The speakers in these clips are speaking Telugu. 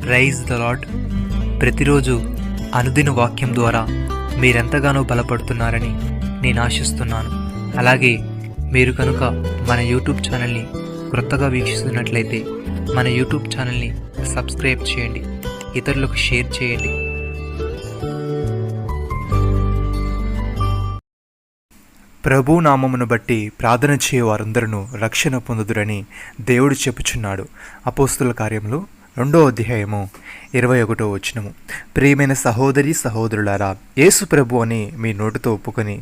Praise the lord. ప్రతిరోజు అనుదిన వాక్యం ద్వారా మీరెంతగానో బలపడుతున్నారని నేను ఆశిస్తున్నాను. అలాగే మీరు కనుక మన యూట్యూబ్ ఛానల్ని క్రొత్తగా వీక్షిస్తున్నట్లయితే మన యూట్యూబ్ ఛానల్ని సబ్స్క్రైబ్ చేయండి, ఇతరులకు షేర్ చేయండి. ప్రభు నామమును బట్టి ప్రార్థన చేయవారందరూ రక్షణ పొందుదురని దేవుడు చెప్పుచున్నాడు. అపోస్తుల కార్యములు 2వ అధ్యాయము 21వ వచనము. ప్రియమైన సహోదరి సహోదరులారా, యేసు ప్రభు అని మీ నోటితో ఒప్పుకొని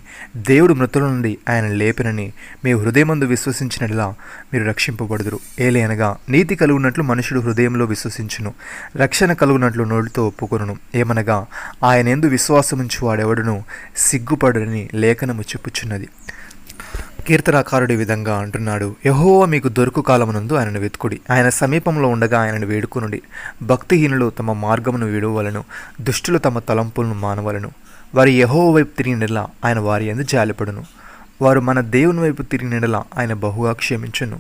దేవుడు మృతుల నుండి ఆయన లేపినని మీ హృదయమందు విశ్వసించినట్లా మీరు రక్షింపబడుదురు. ఏలయనగా నీతి కలుగునట్లు మనుషుడు హృదయంలో విశ్వసించును, రక్షణ కలుగునట్లు నోటితో ఒప్పుకొనును. ఏమనగా ఆయన యందు విశ్వాసముంచు వాడెవడును సిగ్గుపడని లేఖనము చెప్పుచున్నది. కీర్తనాకారుడి విధంగా అంటున్నాడు, యెహోవా మీకు దొరుకు కాలమునందు ఆయనను వెతుకుడి, ఆయన సమీపంలో ఉండగా ఆయనను వేడుకొనుడి. భక్తిహీనులు తమ మార్గమును విడువలను, దుష్టులు తమ తలంపులను మానవలను. వారు యెహోవా వైపు తిరిగినలా ఆయన వారి యందు జాలిపడును. వారు మన దేవుని వైపు తిరిగినలా ఆయన బహుగా క్షమించును.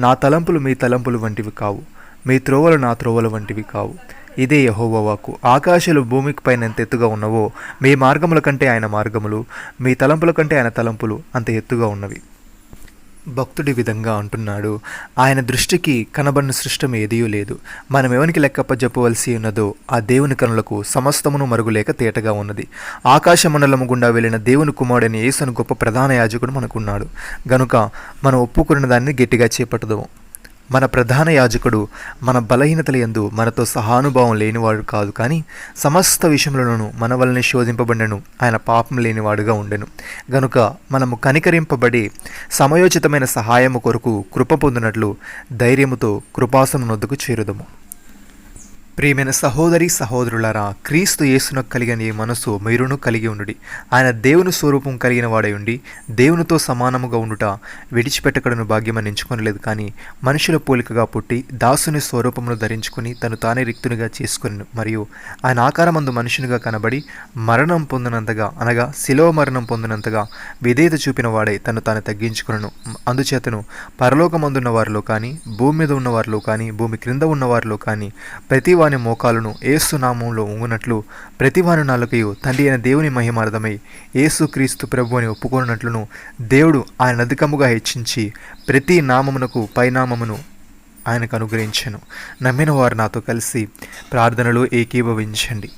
నా తలంపులు మీ తలంపులు వంటివి కావు, మీ త్రోవలు నా త్రోవల వంటివి కావు. ఇదే యెహోవా వాక్కు. ఆకాశాలు భూమికి పైన ఎంత ఎత్తుగా ఉన్నవో మీ మార్గముల కంటే ఆయన మార్గములు, మీ తలంపుల కంటే ఆయన తలంపులు అంత ఎత్తుగా ఉన్నవి. భక్తుడి విధంగా అంటున్నాడు, ఆయన దృష్టికి కనబడిన సృష్టం ఏదీయూ లేదు. మనం ఎవనికి లెక్కప్ప చెప్పవలసి ఉన్నదో ఆ దేవుని కనులకు సమస్తమును మరుగులేక తేటగా ఉన్నది. ఆకాశ మండలము గుండా వెళ్ళిన దేవుని కుమారుడైన యేసును గొప్ప ప్రధాన యాజకుడు మనకున్నాడు గనుక మనం ఒప్పుకున్న దాన్ని గట్టిగా చేపట్టుదాము. మన ప్రధాన యాజకుడు మన బలహీనతల యందు మనతో సహానుభావం లేనివాడు కాదు, కానీ సమస్త విషయంలోనూ మన వలన శోధింపబడినను ఆయన పాపం లేనివాడుగా ఉండెను. గనుక మనము కనికరింపబడి సమయోచితమైన సహాయము కొరకు కృప పొందినట్లు ధైర్యముతో కృపాసనం నొద్దకు చేరుదము. ప్రియమైన సహోదరి సహోదరులారా, క్రీస్తు యేసునకు కలిగిన ఈ మనసు మీరును కలిగి ఉండుడి. ఆయన దేవుని స్వరూపం కలిగిన వాడై ఉండి దేవునితో సమానముగా ఉండుట విడిచిపెట్టకడను భాగ్యమని ఎంచుకొనలేదు, కానీ మనుషుల పోలికగా పుట్టి దాసుని స్వరూపమును ధరించుకుని తను తానే రిక్తునిగా చేసుకొనెను. మరియు ఆయన ఆకారమందు మనుషునిగా కనబడి మరణం పొందినంతగా, అనగా శిలువ మరణం పొందినంతగా విధేయత చూపిన వాడై తను తాను తగ్గించుకొనెను. అందుచేతను పరలోకమందున్న వారిలో కానీ, భూమి మీద ఉన్న వారిలో కానీ, భూమి క్రింద ఉన్న వారిలో కానీ ప్రతి వాని మోకాలును యేసు నామంలో ఉంగునట్లు ప్రతివాని నాలుకయు తండ్రి అయిన దేవుని మహిమార్థమై యేసు క్రీస్తు ప్రభు అని ఒప్పుకొనున్నట్లును దేవుడు ఆయన అధికముగా హెచ్చించి ప్రతి నామమునకు పైనామమును ఆయనకు అనుగ్రహించెను. నమ్మిన వారు నాతో కలిసి ప్రార్థనలో ఏకీభవించండి.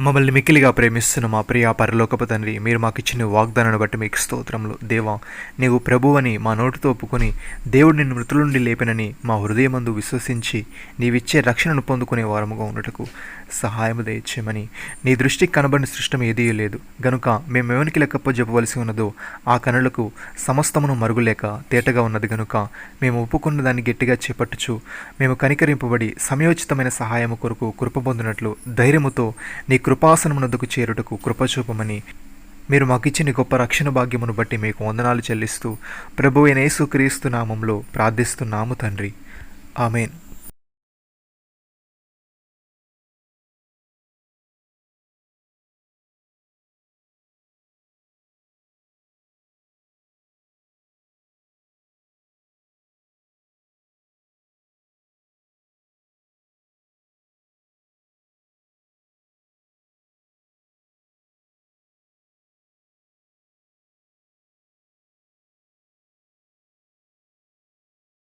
మమ్మల్ని మిక్కిలిగా ప్రేమిస్తున్న మా ప్రియ పరలోకపు తండ్రి, మీరు మాకు ఇచ్చిన వాగ్దానాన్ని బట్టి మీకు స్తోత్రములు. దేవా, నీవు ప్రభువని మా నోటితో ఒప్పుకొని దేవుడు నిన్ను మృతుల నుండి లేపినని మా హృదయమందు విశ్వసించి నీవిచ్చే రక్షణను పొందుకునే వారముగా ఉన్నటకు సహాయము దయచేయమని. నీ దృష్టికి కనబడిన సృష్టం ఏదీ లేదు గనుక మేము ఎవరికి లెక్కప్ప చెప్పవలసి ఉన్నదో ఆ కనులకు సమస్తమును మరుగులేక తేటగా ఉన్నది గనుక మేము ఒప్పుకున్న దాన్ని గట్టిగా చేపట్టుచు మేము కనికరింపబడి సమయోచితమైన సహాయము కొరకు కృప పొందినట్లు ధైర్యముతో నీ కృపాసనమునొద్దకు చేరుటకు కృపచూపమని మీరు మాకిచ్చిన గొప్ప రక్షణ భాగ్యమును బట్టి మీకు వందనాలు చెల్లిస్తూ ప్రభువైన యేసుక్రీస్తు నామంలో ప్రార్థిస్తున్నాము తండ్రి. ఆమేన్.